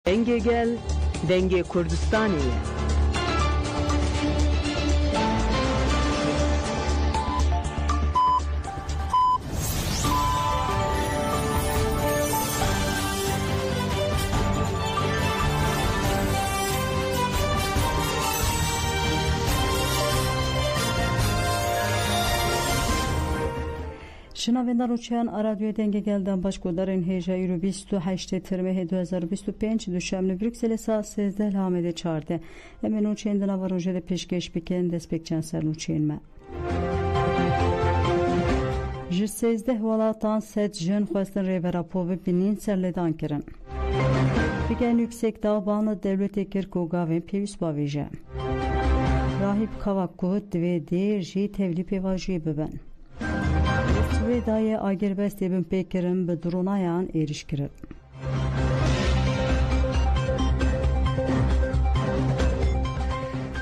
Denge gel, denge Kurdistaniye. شنوندگان چند رادیو دنگ گلدن باشگودارین هجا یورو 28 ترمه 2025 دوشنبه بروکسل ساعت 13 لامده 14 امنو چند نواروجه پیشکش بکن دست بکچن سرنو چین ما جه 13 ولاتان 7 جن خواستن ریبرا پوه بینین سرلدان کرن بگن yüksek dağbanlı devleti Kirkogav'ın pevis bavıca rahip kavakut ve dirji tevli pevajı beben Sveda'ya agerbest ebin pekirin be dronayan erişkirir.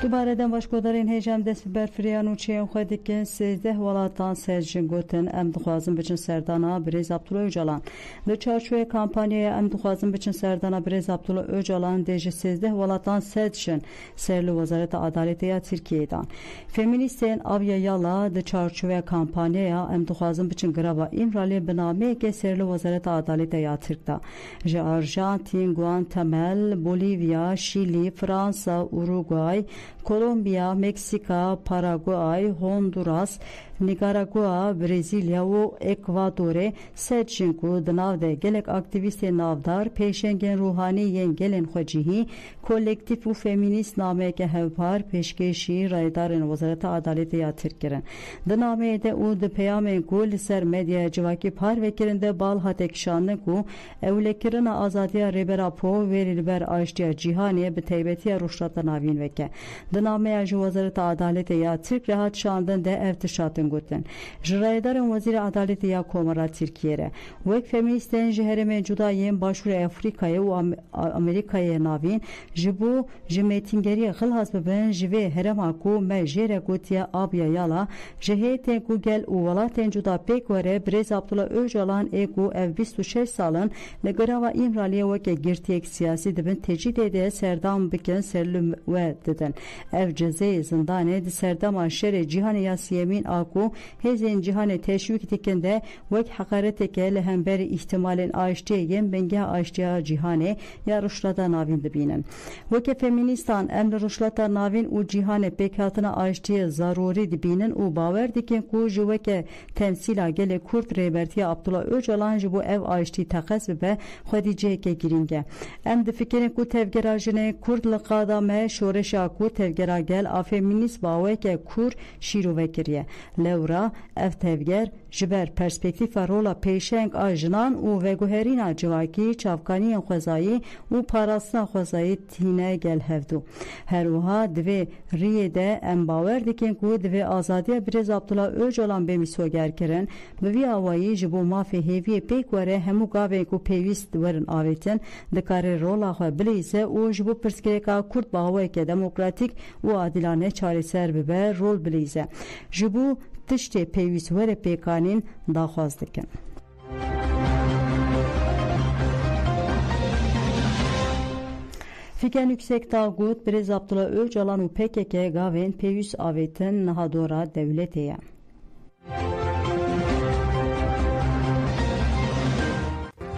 دوباره باشگودارین هجام دست برفریان و چین خودی که 13 ولاتان سرجن گوتن ام دخوازم بچن سردانا بریز عبدالله öcalan در چارچوب کمپانیای ام دخوازم بچن سردانا بریز عبدالله öcalan دیج 13 ولاتان سرجن سرلی وزارت عدالتی ترکیه'dan feministlerin avya yala در چارچوب کمپانیای ام دخوازم بچن گرابا امرالی بنامه که سرلی وزارت عدالتی ترکیه'da ج آرژانتین گوانتامل بولیویا شیلی فرانسا اوروگوای Kolombiya, Meksika, Paraguay, Honduras, Nikaragua, Brezilya و Ekvador'e serçinku dnavde gelek aktiviste navdar peşengen ruhani yengelin xojihi kolektif u feminist nameke hevpar peşkeşi raydarın vazarata adaleti ya Türkiye'nin dnamede u de peyamen gol ser medya civaki par vekirinde bal hatek şanlı ku evlekirina azadiya rebera po verilber aştiya cihaniye be teybetiya ruşrata navin veke dnameye ju vazarata adaleti ya Türk rahat şandın de evtişatın gutlen jraydarın vazir adaleti ya komara Türkiye'ye ve feministlerin jehre cudayên başvuru Afrika'ya ve Amerika'ya navin jibu jimetingeri xilhas beben jive herema ku me jere gotiya abya yala jehete ku gel u valaten cuda pek vere Brez Abdullah Öcalan ku ev 26 salın le grava imraliye ve ke girtiyek siyasi dibin tecid ede serdam biken serlüm ve deden ev ceze zindane di serdam aşere cihane yasiyemin aku hezen cihane teşvik tikende ve hakaret ke lehemberi ihtimalen aştiye yem benge aştiya cihane ya ruşlata navin dibinen ve ke feministan emre ruşlata navin u cihane pekatına aştiye zaruri dibinen u baver diken ku juve ke temsila gele Kurt rebertiya Abdullah Öcalan bu ev aşti takas ve Khadice ke giringe em de fikrin ku tevgerajine Kurd laqada me şoreşa ku tevgera gel a feminist bawe ke kur şiru vekiriye lewra ev tevger jiber perspektifa rola peşeng ajnan u veguherina civaki çavkani xwezayî û parastina xwezayî tîne gel hevdû herwiha divê riyê em bawer dikin ku divê azadiya Brez Abdullah Öcalan bêmîsoger kirin bi vî awayî ji bo mafê hêviyê pêk were hemû gavên ku pêwîst werin avêtin dikare rola xwe bilîze û ji bo pirsgirêka Kurd baweke demokratîk û adilane çareser bibe rol bilîze ji bo tiştê pêwîst were pêkanîn daxwaz dikin Fiken yüksek dağut Brez Abdullah Öcalan u PKK gavên pêwîst avêtin nihadora devletê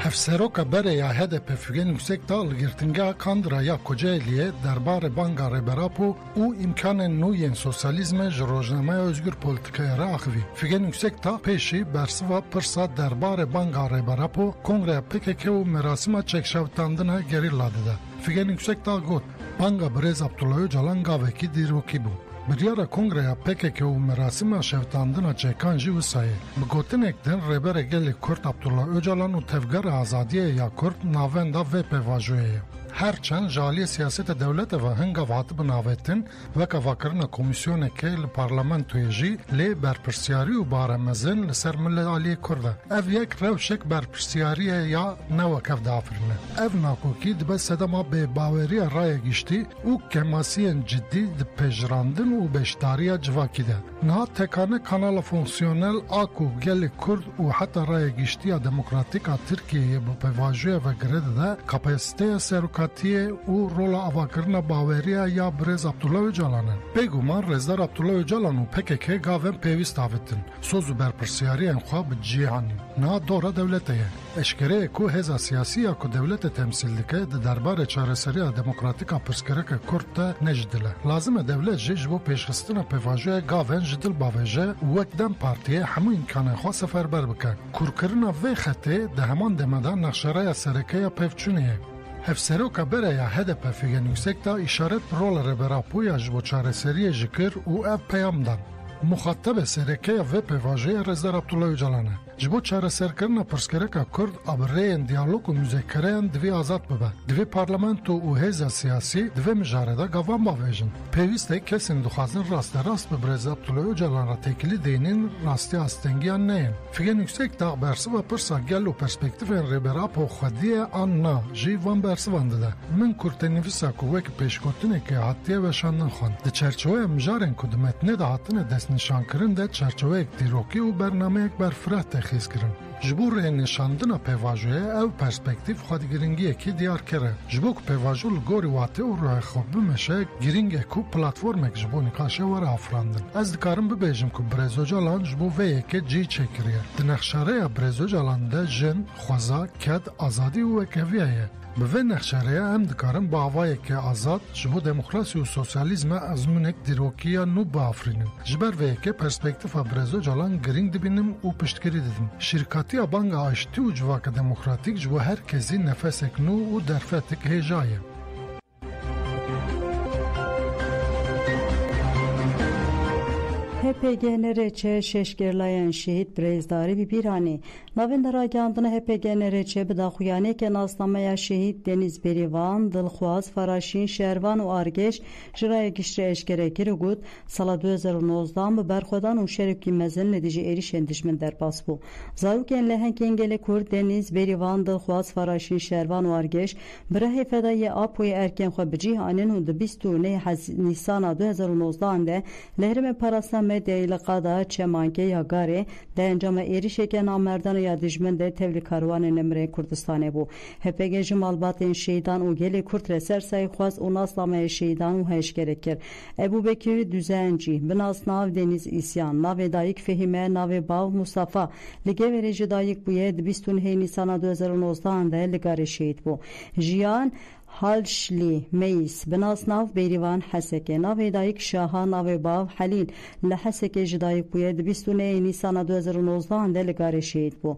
Hevseroka bere ya HDP fügen yüksek dağ girtinga Kandıra ya Kocaeli'ye derbarê banga reberapo û imkanên nû yên sosyalizme ji rojnameya özgür politikaya re axivî. Fügen yüksek dağ pêşî bersiva pirsa derbarê banga reberapo Kongreya PKK û merasima çekşevtandina gerîla dide. Fügen yüksek dağ got banga Brez Abdullah Öcalan gavekî dîrokî bû. Biryara Kongreya PKK û merasima şevtandina çekan jî wisayê. Bi gotinekdin rêberê gelê Kurd Abdullah Öcalan û tevgera azadiyê ya Kurd navenda vê pêvajoyê ye. Herçend ji aliyê siyaseta dewletê ve hingav hatibin avêtin veka vakirina komîsyonekê li parlamentoyê jî lê berpirsyarî û baremezin li ser millet aliyê Kurd e. Ev yek rewşek berpirsyariyê ya newek dafirine. Ev nakokî dibe sedema bêbaweriya rayê giştî û kemasiyên ciddî di pêjirandin û beşdariya civakî de. Niha tekane kanala fonksiyonel a ku gelê Kurd û heta rayê giştiya demokratîk a Tirkiyeyê bi pêvajoya ve girê dide kapasiteya serokatî demokratiye û rola avakirina baweriya ya Birêz Abdullah Öcalan in. Bêguman Rêzdar Abdullah Öcalan û PKK gavên pêwîst avêtin. Soz û berpirsiyariyên xwe bi cîhanî. Niha dora dewletê ye. Eşkereye ku hêza siyasî ku dewletê temsîl dike di derbarê çareseriya demokratîka pirsgirêka Kurd de nejidile. Lazim e dewlet jî ji bo pêşxistina pêvajoya gavên ji dil bavêje û wek dem partiyê hemû îmkanên xwe seferber bike. Kurkirina vê xetê di heman demeda nexşereya serêkeya pevçûnê ye. Hevseroka bereya HDP Figen Yüksek da işaret rola reberapoya ji bo çareseriyê jî kir û ev peyam dan. Muxatab serêkeya vê pêvajeyê Rêzdar Abdullah Öcalan e. Ji bo çareserkirina pirsgirêka Kurd abireyên diyalog û müzekereyan divê azad bibe. Divê parlamento û hêza siyasî divê mijare de gavan bavêjin. Pêwîst e kesên dixwazin rasterast bi Rêzdar Abdullah Öcalan re têkilî dênin rastiya astengiyan neyin. Figen Yüksek da bersiva pirsa gel û perspektîfên rêberapo xwediyê an na jî van bersivan dide. Min kurtênivîsa ku wek pêşgotinekê hatiye veşandin xwend. Di çerçeveya mijarên ku di metnê de hatine destnîşankirin de çerçeveyek dîrokî û bernameyek berfireh texîz kirin. Ji bo rênîşandina pêvajoyê ew perspektîv xwedîgiringiyekî diyar kire. Ji bo ku pêvajo li gorî watê û royê xwe bimeşe giringek û platformek ji bo nîqaşê were afirandin. Ez dikarim bibêjim ku Birêz Öcalan ji bo vê yekê cî çêkiriye. Di nexşareya Birêz Öcalan de jin, xweza, ked, azadî û wekeviya ye. Bi vê nexşareya em dikarin bi avayekê azad ji bo demokrasî û sosyalîzme ezmûnek dîrokiya nû biafirînin. Ji ber vê yekê perspektîfa Birêz Öcalan giring dibînim û piştgirî didim. Şîrkatiya banga aştî û civaka demokratîk ji bo her kesî nefesek nû û derfetek hêja ye. HPG-NRÇ şeşgerlayan şehit Birêzdarî Bîbîranî. Navên deragihandina HPG-NRÇ bi daxuyanekê nasnameya şehîd Deniz Berivan, Dilxwaz, Faraşîn, Şervan û Argeş ji raya giştî eşkere kir û got sala 2019 bi berxwedan û şerokî mezin li dijî êrişên dijmin derpas bû. Zarokên lehengên gelê Kurd Deniz Berivan, Dilxwaz, Faraşîn, Şervan û Argeş bi rehê fedayê Apoyê erkên xwe bi cîhanîn û di 29 Nîsana 2019 de li Herêmê Parastina medyayê li qada çemankê ya Garê de encama êrişeke namerdana ya dijmin de tevlî karwanên Emirê Kurdistanê bû. HPG ji malbatên şehîdan û gelê Kurd re sersayî xwaz û nasnameya şehîdan û heşkere kir. Ebûbekir Düzencî bi nasnav Deniz İsyan, navê dayîk Fehîme, navê bav Mustafa li Geverê jî dayîk bûye di 29 Nîsana 2019 de li Garê şehîd bû. Jiyan Halşli Meis bi nasnav Bêrîvan Hesekê, navê dayîk Şaha, navê bav Helîl li Hesekê jî dayîk bûye di 29 Nîsana 2019 de li Garê şehîd bû.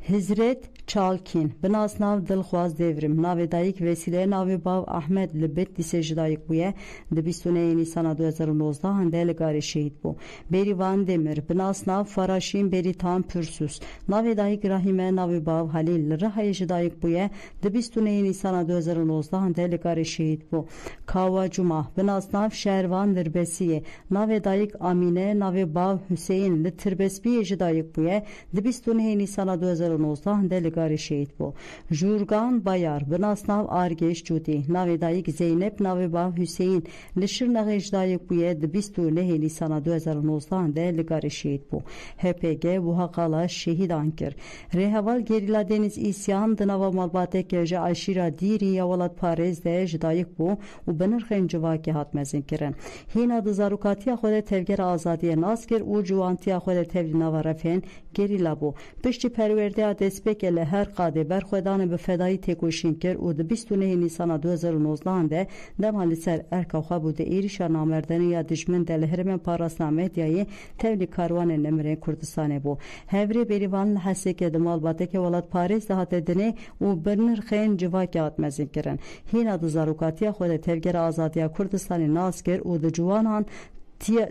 Hizret Çalkin bi nasnav Dilxwaz Devrim, navê dayîk Vesîle, navê bav Ahmed li Bitlisê jî dayîk bûye di 29 Nîsana 2019 de li Garê şehîd bû. Bêrîvan Demir bi nasnav Faraşîn Bêrîtan Pürsûs, navê dayîk Rahîme, navê bav Helîl li Rihayê jî dayîk bûye di 29 Nîsana 2019 de li Garê şehîd bû. Kawa Cuma bi nasnav Şervan Dirbesiyê, navê dayîk Amîne, navê bav Hüseyin li Tirbespiyê jî dayîk bûye di 29 Nîsana 2019 de li Garê şehîd bû. Jurgan Bayar bi nasnav Argeş Cudî, navê dayîk Zeynep, navê bav Hüseyin li Şirnexê jî dayîk bûye di 29 Nîsana 2019 de li Garê şehîd bû. HPG wiha qala şehîdan kir. Rêheval gerîla Deniz İsyan di nava malbateke ji Aşîra Dîrî ya welat Parêz de jî dayîk bû û bi nirxên civakê hat mezin kirin. Hîna di zarokatiya xwe de tevgera azadiyê nas kir û ciwantiya xwe de tevlî nava refên gerîla bû. Piştî perwerdeya destpêkê li her qadê berxwedanê bi fedayî têkoşîn kir û di 29 Nîsana 2019 de dema li ser erka xwe bû di êrişa namerdanî ya dijmin de li Herêmê Parastina medyayê tevlî karwanên Emirê Kurdistanê bû. Hevrê Bêrîvan li Hesekê di malbatekê welat Parêz de hate dinê û bi nirxên civakê hat mezin kirin. Hîna di zarokatiya xwe de tevgera azadiya Kurdistanê nas kir û di ciwanan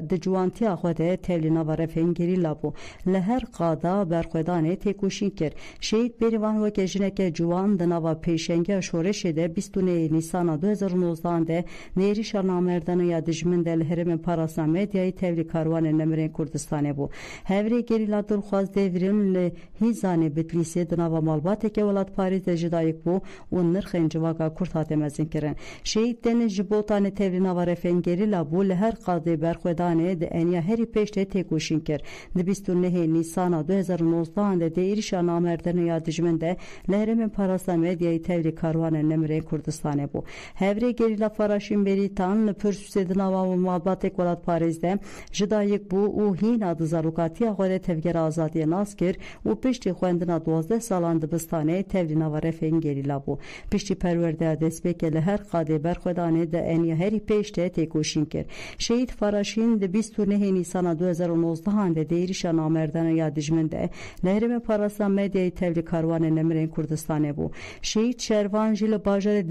di ciwantiya xwe de tevlî nava refên gerîla bû. Li her qada berxwedanê têkoşîn kir. Şehîd Bêrîvan weke jineke ciwan di nava pêşengeya şoreşê de 29 Nîsana 2019 de nêrîşa namerdana ya dijmin de li Herêmê Parastina medyayê tevlî karwanên Emirê Kurdistanê bû. Hevrê gerîla Dilxwaz Devrim li Hîzanê Bitlisê di nava malbateke welat Parîz de jî dayîk bû û nirxên civaka Kurd hate mezin kirin. Şehîd Deniz ji botanê tevlî nava refên gerîla bû li her qadê برخوردانه ده انیا هری پشت تکوشین کرد. ده 29 نیسان 2019 ده ایریشا نامردن یا دجمنده لهرم پاراستان مدیای تevri کاروان نمره کردستانه بو. هفری گریلا فراشین بریتان پرسوسید نوا و مابات ولات پاریزده جدایک بو او هین adı zarukatiya xwede tevger azadiye nas kir û piştî xwendina 12 salan dibistane tevlî nava refên gerîla bû. Piştî perwerdeya destpêkê li her qadê berxwedanê de eniya herî pêş de têkoşîn kir. Şehîd Faraşîn di 29 Nîsana 2019 de êrişa namerdana ya dijmin de li Herêmê Parastan medyayê tevlî karwanê Nemirên Kurdistanê bû. Şehîd Şervan jî li bajarê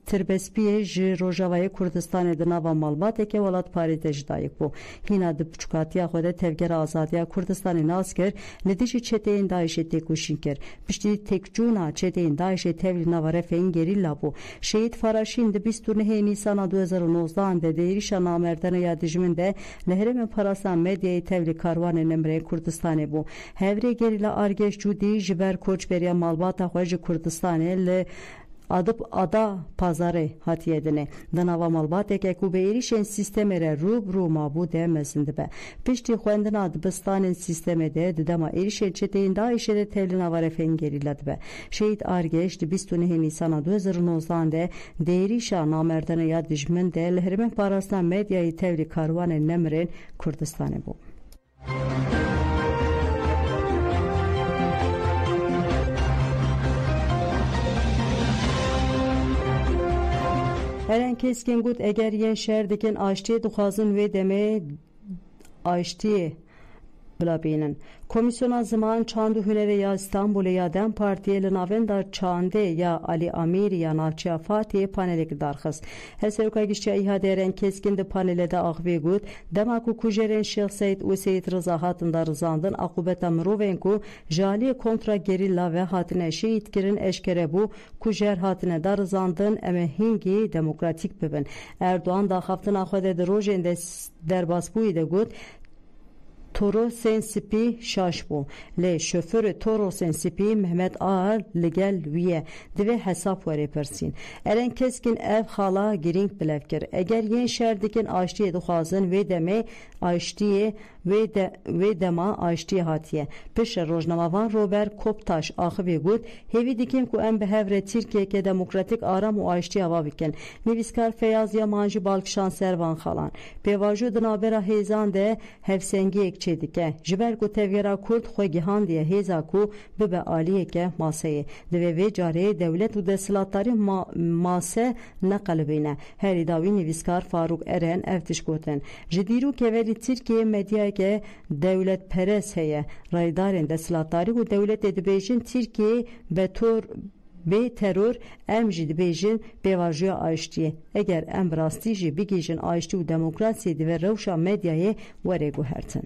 Tirbespiyê ji Rojavayê Kurdistanê di nava malbateke welat Parîz de ji dayîk bû. Hîna di piçukatiya xwe de tevgera azadiya Kurdistanê nas kir li dijî çeteyên Daişê têkoşîn kir. Piştî têkçûna çeteyên Daişê tevlî nava refeyên gerîla bû. Şehîd Faraşîn di 29 Nîsana 2019 de êrişa namerdana ya dijmin de li Herêmê Parastan medyayê tevlî karwanê Nemirên Kurdistanê bû. Hevrê gerîla Argeş Cûdî ji ber koçberiya malbata xwe ji Kurdistanê li adıp ada pazarı hatiyedine. Danava malbateke ku be erişen sistemere rubru mabu demesindi be. Pişti xwendina dibistanên sistemede didema erişen çeteyên Daişê de tevlî nava refên gerîlad be. Şehîd Argeş di 29 Nîsana 2019 de êrişa namerdana ya dijmin de li Herêmê Parastan medyayê tevlî karwanê Nemirên Kurdistanê bû. Eren keskin gut eger yen şerdikin aştiye duxazın ve deme aştiye bilabinin. Komisyona zaman çandu hünere ya İstanbul'e ya Dem Partiye li navenda çande ya Ali Amir ya navçıya Fatih'e panelik darxız. Hesevka gişçe ihade eren keskin de panele de ağve gut. Demaku kujeren Şeyh Seyyid u Seyyid Rıza hatında rızandın akubeta mruvenku jali kontra gerilla ve hatine şehitkirin eşkere bu kujer hatine da rızandın emehingi demokratik bibin. Erdoğan da haftına xwede de rojende derbasbuyi de gut. Toro Sensipi şaşbu. Le şoförü Toro Sensipi Mehmet Ağar ligel viye dive hesap vere persin. Eren keskin ev hala giring bilevkir. Eğer yen şerdikin aştiye duxazın ve deme aştiye ve dema aştiye hatiye. Pişe rojnamavan Robert Koptaş axıve gut hevi dikin ku em behevre Türkiye demokratik aram u aştiye avavikin. Neviskar Feyyaz Yamanji Balkşan Servan xalan. Pevaju dınabera hezan de hevsengi çedike jiber ku tevgera Kurd xwe gihandiye hêza ku bibe aliyeke maseyê divê vê carê dewlet û desthilatdarî mase neqelibîne. Herî dawî nivîskar Faruk Eren ev tişgotin. Ji dîrokê verî Tirkiye medyayeke dewletperest heye. Raydarên desthilatdarî û dewletê dibêjin Tirkiye bê teror em jî dibêjin pêvajoya aştiye. Eger em rastî jî bigîjin aştî û demokrasiyê dibe rewşa medyayê were guhertin.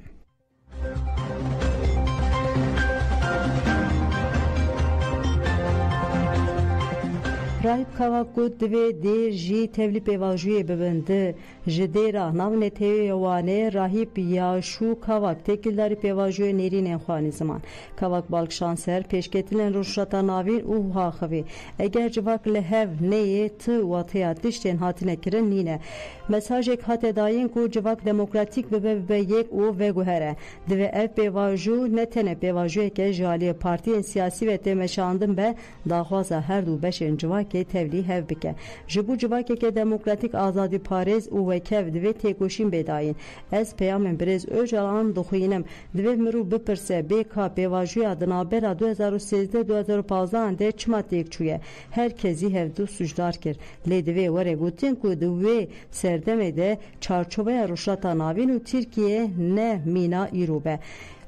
Rahip Kavak gut divê dêr jî tevlî pêvajiyê bibindi. Ji dêra navnê tevê wane Rahip Yaşû Kavak tekildarî pêvajiyê nêrînên xwanî ziman. Kavak Balkşanser pêşketilên rojhilata navîn û haxivî. Eger civak li hev neyê ti wateya tiştên hatine kirin nîne. Mesajek hate dayîn ku civak demokratîk bibe yek û veguhere. Divê ev pêvajû ne tene pêvajiyeke ji aliyê partiyên siyasî ve tê meşandin be daxwaza her du beşên civak tevlî hev bike. Ji bu civakeke demokratik azadî parêz û wekev divê têkoşîn bêdayîn. Ez peyamên Birêz Öcalan dixwînim divê mirov bipirse bêka pêvajoya di navbera 2013-2015 de çima têk çûye. Herkesî hevdû sujdar kir. Lê divê were gotin ku di wê serdemê de çarçobeya rojhilata navîn û Tirkiye ne mîna îro be.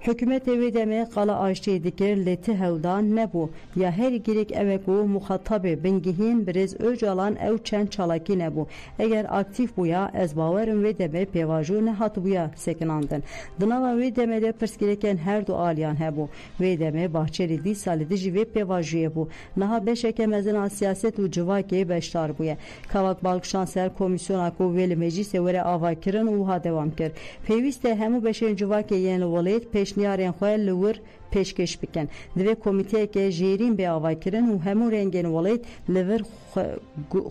Hükümet evi deme qala aştiye dikir leti hevdan nebû. Ya her girek evek û muhatabê bingihîn Birêz Öcalan ew çend çalakî nebû. Eger aktif bûya ez bawerim wê deme pêvajo nehatibûya sekinandin. Di nava wê deme de pirsgirêkên her du aliyan hebû. Wê deme Bahçeli dîsa li dijî vê pêvajiyê bû. Niha beşeke mezina siyaset û civakê beşdar bûye. Kavak Balkşanser komisyona ku wê li meclîsê were avakirin û ha dewam kir. Pêwîst e hemû beşên civakê yên li welêt pêşniyarên xwe li wir پیشکش بکن دوی کمیته که جیرین به آوای کرن و همو رنگین ولایت لور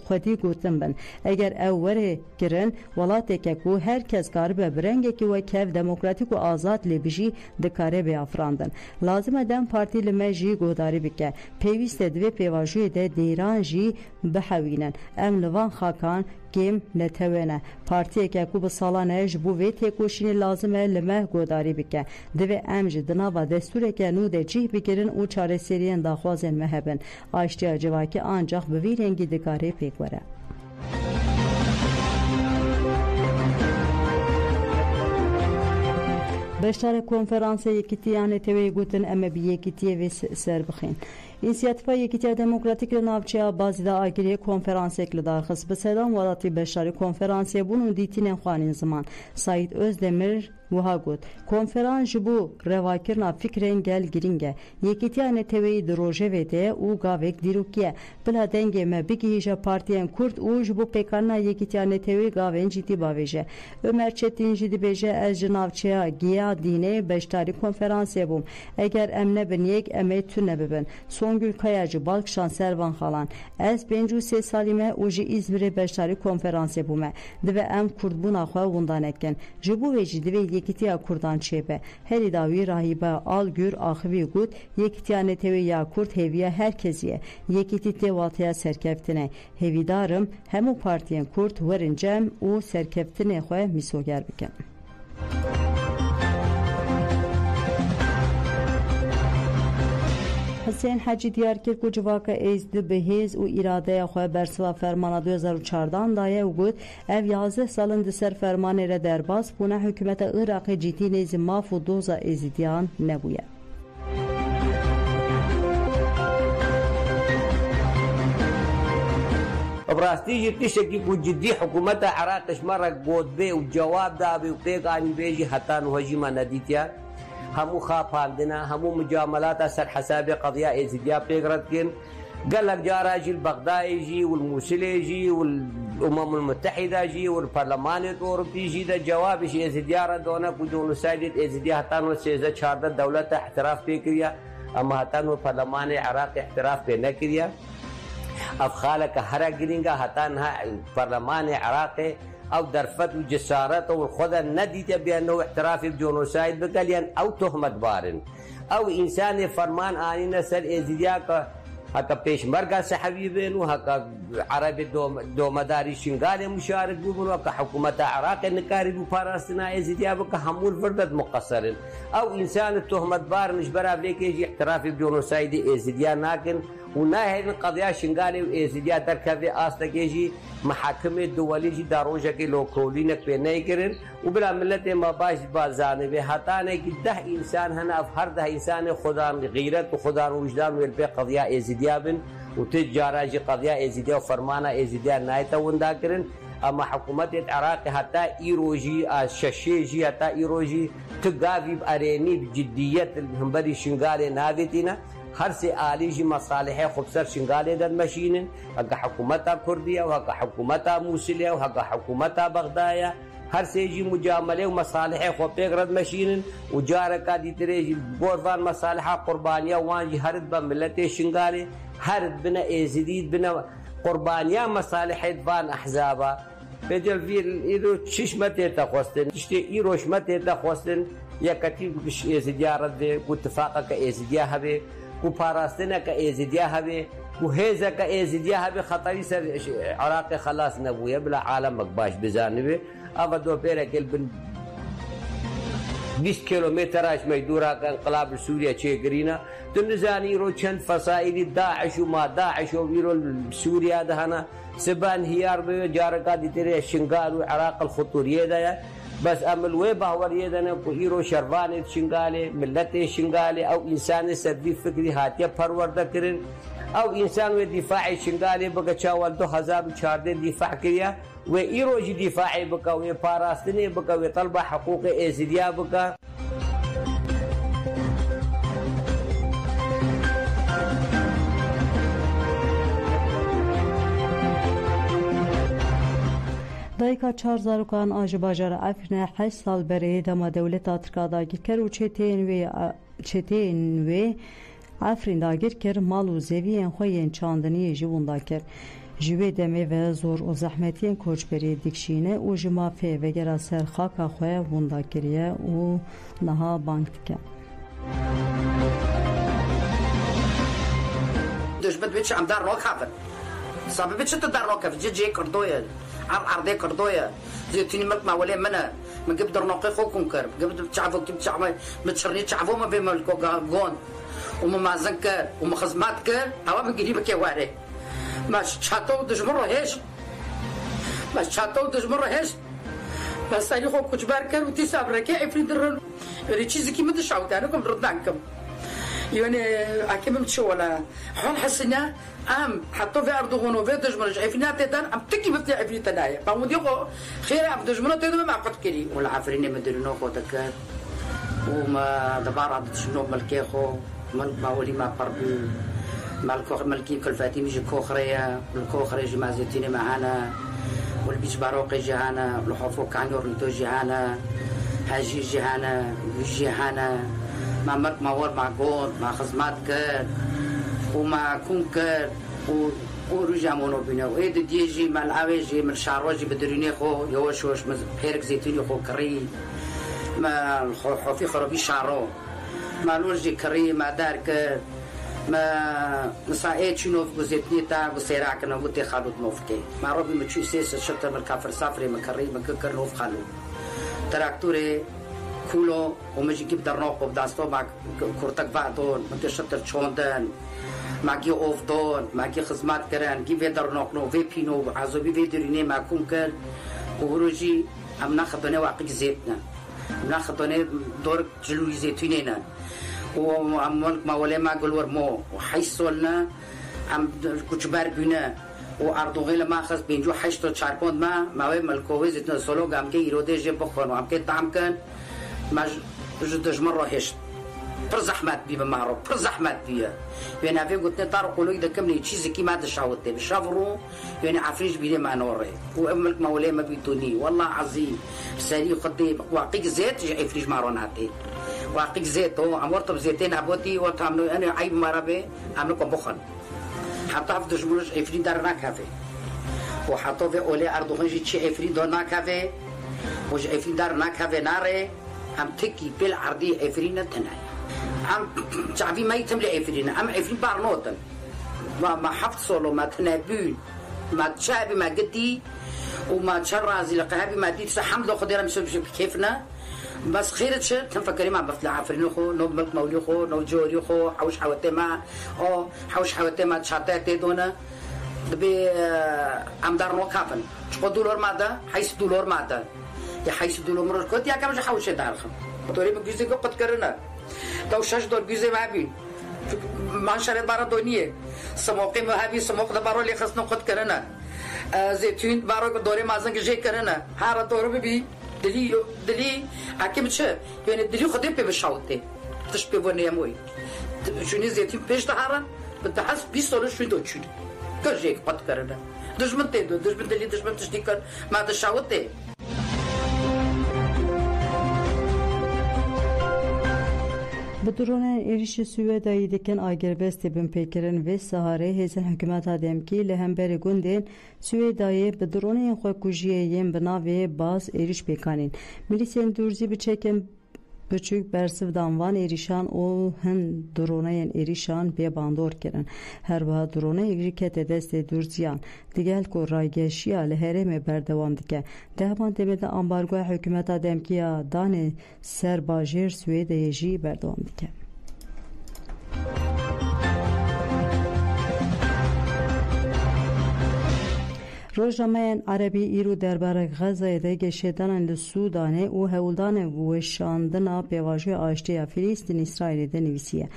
خودی گوتن بن اگر اوره کرن ولایت که کو هر کس کار به برنگه که و کف دموکراتیک و آزاد لبجی دکاره به افراندن لازم ادم پارتی لمجی گوداری بکه پیوست دوی پیواجوی ده دیران جی بحوینن ام لوان خاکان کم نتوانه پارتی که کو به سالانه جبو و تکوشین لازمه لمه گوداری بکه دوی امج دنا و دستور که نو ده جیه بگیرن او چاره سریین داخوازن مهبن آشتیا جواکی آنجاق به وی رنگی دکاره پیک وره بشتر کنفرانس یکیتیان توی گوتن اما بی یکیتیه و سر بخین İnisiyativa Yekîtiya Demokratîk li navçeya bazî da agiriyê konferansek li darxist. Bi sedam welatî beşdarî konferansê bûn û dîtînên xwanîn ziman. Saîd Özdemir wiha got. Konferans ji bo revakirina fikrên gel girîng e. Yekîtiya Neteweyî di rojevê de û gavek dîrokî ye. Bila dengê me bigihîje partiyên Kurd û ji bo pêkanina Yekîtiya Neteweyî gavên cidî bavêje. Ömer Çetin jî dibêje ez ji navçeya Giya Dînê beşdarî konferansê bûm. Eger em nebin yek em ê tu nebibin. Songül Kayacı Balkşan Servan xalan ez 53 salîme û ji İzmirê beşdarî konferansê bûme dibe em Kurdbûna xwe windan ekin ji bo wê jî divê Yekîtiya Kurdan çêbe herî dawî rahîbe Algür Axivî got Yekîtiya Netewî ya Kurd hêviya herkesî ye Yekîtî tê watiya serkeftinê hêvîdarim hemû partiyên Kurd werin cem û serkeftinê xwe mîsoger bikin حسین حجی دیار کرد که جواک ایزد بهیز و اراده خواه برسوا فرمان 2014 دایه و گود او 11 سالن دسر فرمان را درباز بونه حکومت عراق جیتی نیز ماف و دوزا ایزدیان نبویه براستی جتی شکی کو جدی حکومت عراقش مرق بود به و جواب دا به و پیگانی بیجی حتی نوهجی ما ندیتیا همو خواب پاندنا همو مجاملات سر حساب قضية ازديا بيقرد كن قال لك جارا جي البغداد يجي والموصل يجي والامم المتحده يجي والبرلمان الاوروبي يجي ده جواب شي ازديا ردونا كجون سايد ازديا هتانو سيزا چارده دولت احتراف بكريا اما هتانو برلمان العراق احتراف بنكريا افخالك هرا جرينغا هتانها البرلمان العراقي او درفت و جسارت و خدا ندیده بانه احتراف بجنوساید بکلین او تهمت بارن او انسان فرمان آنین سر ازدیا که هکا پیشمرگا صحوی بین و هکا عرب دومداری شنگال مشارک بون و هکا حکومت عراق نکاری بو پاراستنا ازدیا بکا همون فردت مقصرن او انسان تهمت بارنش برا لیکه احتراف بجنوساید ازدیا ناکن و ناهین قضیه شنگالی و ازدیا در کفی آستگیجی محاکم دولیجی داروجه که لوکولینک پی نئی کرن و بلا ملت ما باش بازانه به حتانه که 10 انسان هن اف هر 10 انسان خودان غیرت و خودان وجدان ویل پی قضیه ازدیا بن و تجارا جی قضیه ازدیا و فرمانا ازدیا نایتا وندا کرن اما حکومت عراق حتی ایروجی ششیجی حتی ایروجی تقاوی بارینی بجدیت همبری شنگال ناویتینا هر سه آلیجی مصالح خوبسر شنگاله در مشینن هکا حکومتا کردیه و هکا حکومتا موسیلیه و هکا حکومتا بغدایه هر سه جی مجامله و مصالح خوب پیگرد مشینن و جارکا دیتره جی بوروان مصالح قربانیه وانجی هرد با ملت شنگاله هرد بنا ایزدید بنا قربانیه مصالح دوان احزابا بدل ویل ایرو چشمتی تا خواستن تشتی ایروش متی تا خواستن یا کتیب کش ایزدیارت ده اتفاقا که ایزدیا هبه کو پاراستنه که ازدیا هبه کو هیزه که ازدیا هبه خطری سر عراق خلاص نبویه بلا عالم مقباش بزانبه اما دو پیره کل بن 20 کیلومتراش میدورا که انقلاب سوریا چه گرینا تو نزانی رو چند فصائلی داعش و ما داعش و ویرو سوریا دهنا سبان هیار به جارکا دیتره شنگال و عراق الخطوریه ده بس عمل وی باوریه دنه کو ایرو شروان شنگاله ملت شنگاله او انسان سردی فکری هاتیه پرورده کرن او انسان و دفاع شنگاله بگا چاول 2014 دفاع کریا و ایرو جی دفاعی بگا و پاراستنی بگا و طلب حقوق ازدیا بگا دایکا 4 زاروکان آج باجار افرین 8 سال بره دما دولت آترکا داگیر کر و چه تین وی çeteyin ve Afrin dagir kir mal û zeviyên xwe yên çandiniyê ji wan dakir. Ji wê demê ve zor û zehmetiyên koçberiyê dikşîne û ji mafê vegera ser xaka xwe wan dakiriye û niha bank dike. دشمن بچه ام در ناکافن سبب چه تو در ناکافن جه کردویه عرضه کردویه زیتونی ملک مولی منه من قبل در ناقی خوکم کرد قبل تعفو كم تعمل متشرني تعفو ما في ملكو جون وما مازن كر وما خدمات كر هوا بقريبه كواري ما شاتو دشمن هيش ما شاتو دشمن هيش بس انا خو كجبار كر وتي صبر كي افريد ريتشيزي كي مدشاو تانكم ردانكم يعني اكيد مش ولا حول حسنا ام حطوا في اردوغون وفي دجمن عفرينا تيتان ام تكي بفتي عفريت نايا فمودي خير عبد دجمن تيتو ما عقد كري ولا عفرين مدرنو خو تكر وما دبار عبد شنو ملكيخو ملك باولي ما قربي ملكي كلفاتي ميجي كوخريا الكوخري جي مازيتيني معانا والبيش باروقي جهانا والحفوك عن يورنتو جهانا هاجي جهانا جهانا مع مرك مور مع جون مع خدمات كر ومع كون كر ورجع مونو بينا وإيد ديجي مع العواجي من شعروجي بدريني خو يوشوش بيرك زيتوني خو كري ما الخوفي خربي شعرو ما الوجي كري ما دار كر ما نساعد شنو في زيتني تا بسيراك أنا قلت خالد نوفكي ما ربي ما تشوف سيس الشطر من كافر سافري من كري من كر نوف خالو تراكتوري كولو ومجي كيب درنوق بداستو مع كورتك بعدون متى شطر تشوندن ماكي اوف دون ماكي خدمات كران كي في درنوق نو في بينو عزوبي في دريني ما كونكر وروجي ام ناخذنا واقع زيتنا ناخذنا دور جلوي زيتونينا وعملك ما ولا ما قول مو وحيصلنا ام كجبار بنا وأردوغي لما أخذ بينجو حشتو تشاربوند ما وين ملكوه زيتنا سولو قام كي يرودي جيب بخون وعم كي طعم كان ما جدج مرة هيش پر زحمت بي بمعروف پر زحمت بي يعني عفوا قلت طارق ولو إذا كملي تشيزي كي ما تشاوتي بشافرو يعني عفريش بيدي ما نوري وأملك مولاي ما بيتوني والله عظيم ساري خدي واقيك زيت عفريش مارون عطي واقيك زيت هو عمرت بزيتين عبوتي وتعملوا أنا عيب مرابي عملكم بخن حتى في دجمرش عفرين دارنا كافي وحطوا في أولي أردوغن جي تشي عفرين دارنا كافي وج عفرين دارنا كافي ناري عم تكي بالعرضي عفرين التنايا عم شعبي ما يتملي عفرين عم عفرين بارنوتن ما حفظ صولو ما تنابون ما تشابي ما قدي وما تشرازي لقهابي ما ديت حمد لو خديرا مسوي كيفنا بس خيرت شيء تنفكري ما بفتح عفرين خو نو ملك مولي خو نو جوري خو حوش حوتي ما او حوش حوتي ما تشاتي دونا دبي عم دار نو كافن شو دولار ماذا حيث دولار ماذا يا حيث دولار مرة كنت يا كم حوش دارخم توري مجلس قد كرنا تو شش دور جزء ما بين منشر بارا دنيا سموقي ما هبي سموق دبارو اللي خصنا قد كرنا زيتون بارو دوري مازن جي كرنا هارا دور بي دلي أكيد شيء يعني دلي خدي ببشاوتي تشبه ونيا موي شوني زيتون بيش دهارا بتحس بيصير شو دوتشي كرجيك قد كرنا دشمن تيدو دشمن دلي دشمن تشتيكر ما تشاوتي Bi dronên êrişî Swêdayê dikin Agerbestê binpêkirin vê Saharê hêzên hikûmeta demkî li hemberî gundên Swêdayê bi dronên xwe kujiyê yên bi navê baz êriş pêkanîn. Milîsên Durzî bi çekên biçûk bersiv dan van êrîşan û hin droneyên êrîşan bê bandor kirin. Herwiha droneyek jî kete destê Durziyan digel ku raygeşiya li herêmê berdewam dike. Dehevan demê de ambargoya hikûmeta demkîya danê ser bajêr Swêdayê jî berdewam dike. Rojnameyên Erebî îro derbarê Xezayê de geşêdanan li Sûdanê û hewldanê weşandina pêvajoya aştiya Filîstîn İsraîlê de nivîsiye.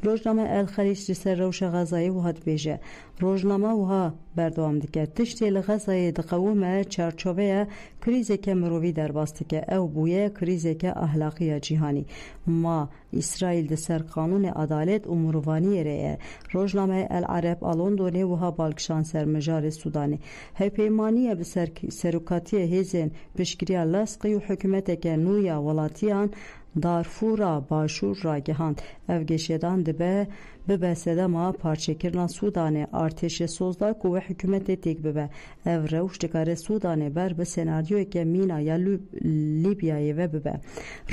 Rojname El Xelîc li ser rewşa Xezayê wiha dibêje. Rojname wiha berdewam dike. Tiştê li Xezayê diqewime çarçoveya krîzeke mirovî derbas dike. Ew bûye krîzeke ahlaqî ya cîhanî. Ma İsraîl di ser qanûnê adalet û mirovaniyê re ye. Rojname El Arab a Londonê wiha balkişan ser mijarê Sûdanê. Hevpeymaniya bi serokatiya hêzên piştgiriya Lesqî û hikûmeteke nû ya welatiyan دارفورا باشور را گهاند ev geşedan dibe bibe sedema parçekirna Sudanê artêşê Sozdak û hikûmetê têk bibe ev rewş dikare Sudanê ber bi senaryoyeke mîna ya Libyayê ve bibe.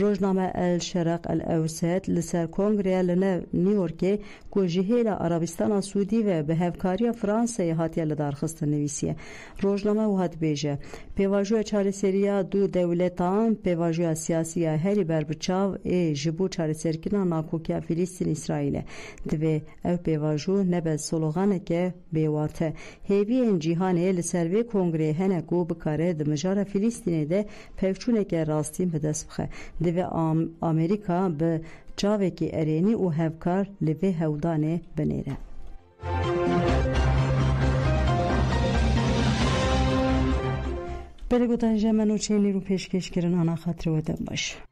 Rojname El Şerq El Ewset li ser kongreya li nev New Yorkê ku ji hêla Arabistana Sûdî ve bi hevkariya Fransayê hatiye li darxistin nivîsiye. Rojname wiha dibêje pêvajoya çareseriya du dewletan pêvajoya siyasî ya herî ber bi çav ê ji bo çareserkirina nakokiya Filîstîn İsraîlê divê ev pêvajo nebe sloganeke bêwate. Hêviyên cîhanê li ser vê kongreyê hene ku bikare di mijara Filîstînê de pevçûneke rastî bi dest bixe. Divê Amerîka bi çavekî erênî û hevkar li vê hewdanê binêre. Belê gotan jemen û çênî û pêşkêşkirin ana xatirê we de baş.